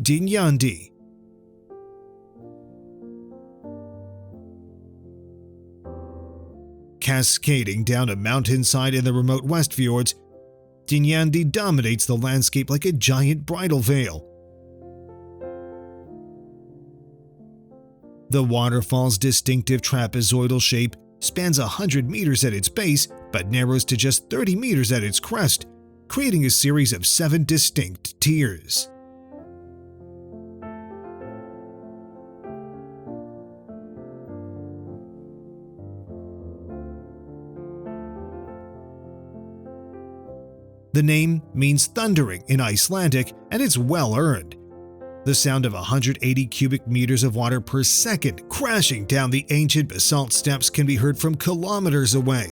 Dinyandi. Cascading down a mountainside in the remote West Fjords, Dinyandi dominates the landscape like a giant bridal veil. The waterfall's distinctive trapezoidal shape spans 100 meters at its base but narrows to just 30 meters at its crest, creating a series of 7 distinct tiers. The name means thundering in Icelandic, and it's well earned. The sound of 180 cubic meters of water per second crashing down the ancient basalt steps can be heard from kilometers away.